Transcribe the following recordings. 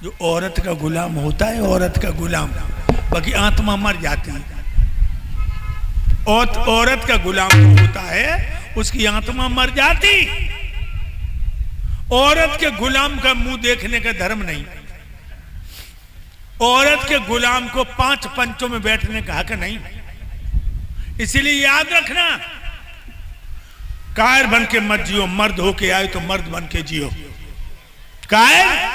जो औरत का गुलाम होता है, औरत का गुलाम, बाकी आत्मा मर जाती है। और औरत का गुलाम जो होता है उसकी आत्मा मर जाती। औरत के गुलाम का मुंह देखने का धर्म नहीं। औरत के गुलाम को 5 पंचों में बैठने का हक नहीं। इसीलिए याद रखना, कायर बन के मत जियो, मर्द होके आए तो मर्द बन के जियो। कायर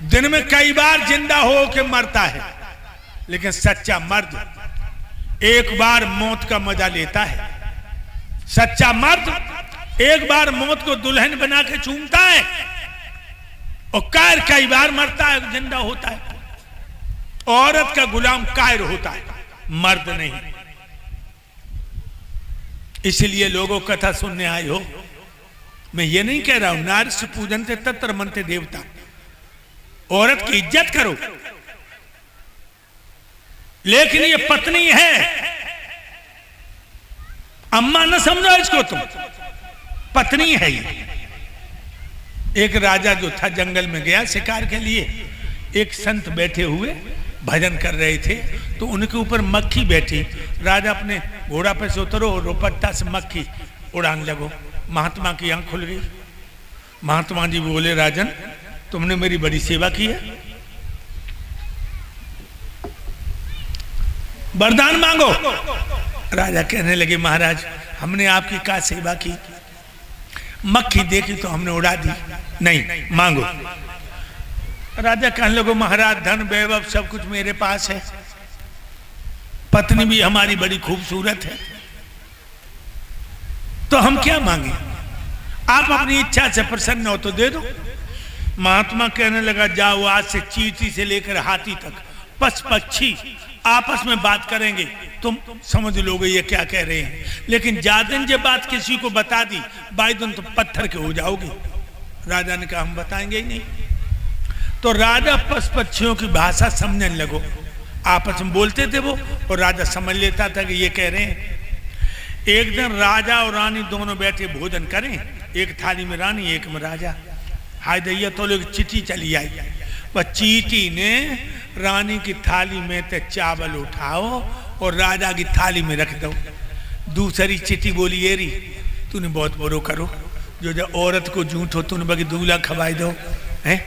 दिन में कई बार जिंदा हो के मरता है, लेकिन सच्चा मर्द एक बार मौत का मजा लेता है। सच्चा मर्द एक बार मौत को दुल्हन बना के चूमता है, और कायर कई बार मरता है, जिंदा होता है। औरत का गुलाम कायर होता है, मर्द नहीं। इसलिए लोगों कथा सुनने आए हो, मैं ये नहीं कह रहा हूं नारी से पूजन थे तत्र मनते देवता, औरत की इज्जत करो, लेकिन ये पत्नी है, अम्मा न समझो इसको, तुम पत्नी है ये। एक राजा जो था जंगल में गया शिकार के लिए, एक संत बैठे हुए भजन कर रहे थे, तो उनके ऊपर मक्खी बैठी। राजा अपने घोड़ा पे से उतरो और रोपट्टा से मक्खी उड़ान लगो। महात्मा की आंख खुल गई। महात्मा जी बोले, राजन तुमने मेरी बड़ी सेवा की है, वरदान मांगो। राजा कहने लगे, महाराज हमने आपकी क्या सेवा की? मक्खी देखी तो हमने उड़ा दी। नहीं, मांगो। राजा कहने लगे, महाराज धन वैभव सब कुछ मेरे पास है, पत्नी भी हमारी बड़ी खूबसूरत है, तो हम क्या मांगे? आप अपनी इच्छा से प्रसन्न हो तो दे दो। महात्मा कहने लगा, जाओ आज से चींटी से लेकर हाथी तक पशु पक्षी आपस में बात करेंगे, तुम समझ लोगे ये क्या कह रहे हैं, लेकिन जादिन जब बात किसी को बता दी बाईदन तो पत्थर के हो जाओगे। राजा ने कहा, हम बताएंगे ही नहीं। तो राजा पशु पक्षियों की भाषा समझने लगो, आपस में बोलते थे वो, और राजा समझ लेता था कि ये कह रहे हैं। एक दिन राजा और रानी दोनों बैठे भोजन करें, एक थाली में रानी एक में राजा। हाय दैया, तो लोग चिट्ठी चली आई। वह चींटी ने रानी की थाली में ते चावल उठाओ और राजा की थाली में रख दो। दूसरी चिट्ठी बोली, एरी तूने बहुत बुरो करो, जो औरत को झूठ हो तूने बगी दूल्हा खवाई दो है।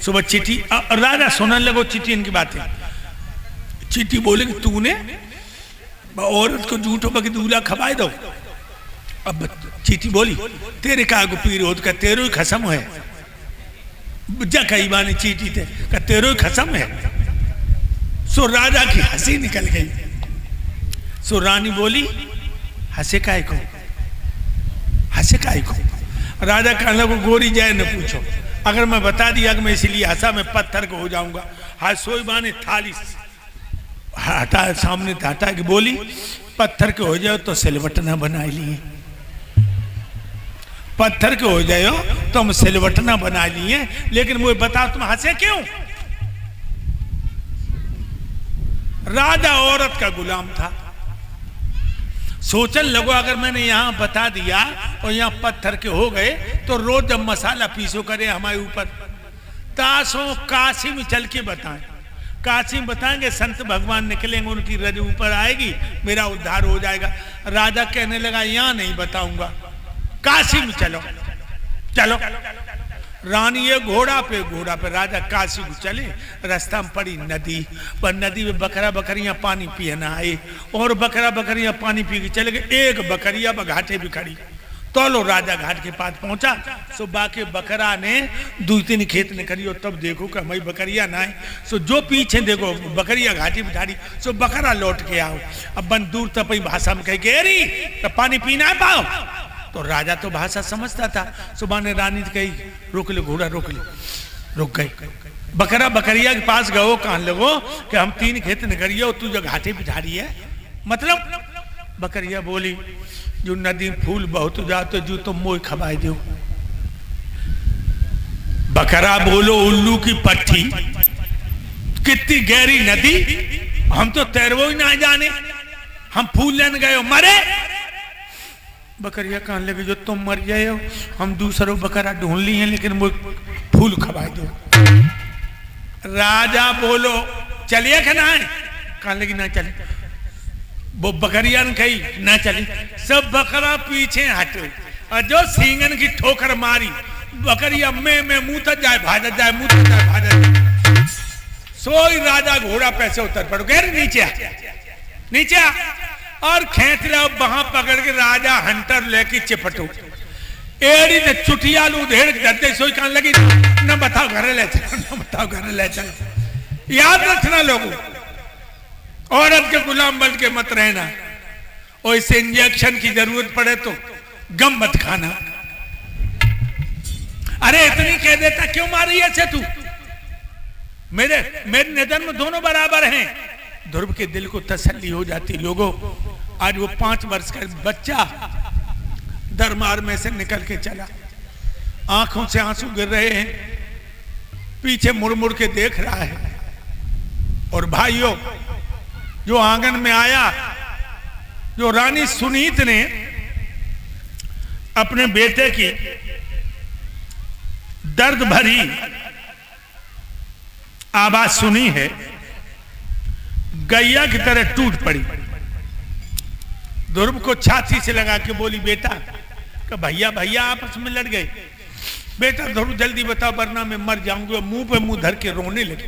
सुबह चिट्ठी, राजा सुनने लगो चिट्ठी इनकी बातें। चिट्ठी बोले कि तूने औरत को झूठ हो बगी दूल्हा खवाई दो। अब चिट्ठी बोली, तेरे का पीर हो का तेरो ही खसम है। जा कई बार चीटी थे का तेरो ही खसम है। सो राजा की हंसी निकल गई। सो रानी बोली, हंसे काय को, हंसे काय को? राजा कहने को, गोरी जाए न पूछो, अगर मैं बता दिया कि मैं इसलिए हंसा मैं पत्थर को हो जाऊंगा। हाय सोई बाने थाली हटा सामने हटा कि बोली, पत्थर के हो जाओ तो सिलवटना बना लिए, पत्थर के हो जाओ तो हम सिलवटना बना लिए, लेकिन वो बताओ तुम हंसे क्यों? राजा औरत का गुलाम था। सोचने लगो, अगर मैंने यहां बता दिया और यहां पत्थर के हो गए तो रोज जब मसाला पीसो करे हमारे ऊपर, ताशों काशी में चल के बताएं, काशी में बताएंगे संत भगवान निकलेंगे, उनकी रज ऊपर आएगी, मेरा उद्धार हो जाएगा। राजा कहने लगा, यहां नहीं बताऊंगा, काशी में चलो चलो। रानी ये घोड़ा पे राजा काशी को चले। रास्ता में पड़ी नदी, पर नदी में बकरा बकरियां पानी पीना आए, और बकरा बकरियां पानी पी के चले गए। एक बकरिया घाटे भी खड़ी, तो लो राजा घाट के पास पहुंचा। सो बाके बकरा ने 2-3 खेत ने करी, और तब देखो कि हमारी बकरिया ना है। सो जो पीछे देखो बकरिया घाटी बिठाड़ी, सो बकरा लौट के आओ। अब बन दूर तक भाषा में कह के, अरे तो पानी पीना है पाओ। तो राजा तो भाषा समझता था। सुबह ने रानी कही, रोक ले घोड़ा, रोक ले। रुक गई। बकरा बकरिया के पास गयो, कहां लगो कि हम 3 खेत निकलिए और तू जो घाटे बिठाड़ी है, मतलब बकरिया बोली, जो नदी फूल बहुत जाते जो तुम मोह खवाए दो। बकरा बोलो, उल्लू की पट्टी, कितनी गहरी नदी, हम तो तैरवो ही ना जाने, हम फूल लेने गए मरे। बकरिया कहने लगे, जो तुम मर जाए हो, हम दूसरों बकरा ढूंढ ली है, लेकिन वो फूल खवाए दो। राजा बोलो चलिए कि ना है, कहने लगी ना चले। वो बकरिया ने कही ना चली, सब बकरा पीछे हटे और जो सींगन की ठोकर मारी बकरिया में मुंह तक जाए भाजत जाए, मुंह तक जाए भाजत जाए। सोई राजा घोड़ा पैसे उतर पड़ो, गैर नीचे आ, नीचे आ और खेच लो वहां पकड़ के राजा हंटर लेके चिपटो। एड़ी ने चुटिया लू ढेर डरते सोई कहने लगी न बताओ घर ले चलो, न बताओ घर ले चलो। याद रखना लोगों, औरत के गुलाम बन के मत रहना, और इसे इंजेक्शन की जरूरत पड़े तो गम मत खाना। अरे इतनी कह देता क्यों मारी ऐसे तू, मेरे नजर में दोनों बराबर हैं। ध्रुव के दिल को तसल्ली हो जाती। लोगों आज वो 5 वर्ष का बच्चा दरबार में से निकल के चला, आंखों से आंसू गिर रहे हैं, पीछे मुड़ मुड़ के देख रहा है। और भाइयों जो आंगन में आया, जो रानी सुनीत ने अपने बेटे की दर्द भरी आवाज सुनी है, गैया की तरह टूट पड़ी। ध्रुव को छाती से लगा के बोली बेटा, कि भैया भैया आपस में लड़ गए। बेटा ध्रुव जल्दी बताओ वरना मैं मर जाऊंगा। मुंह पे मुंह धर के रोने लगी।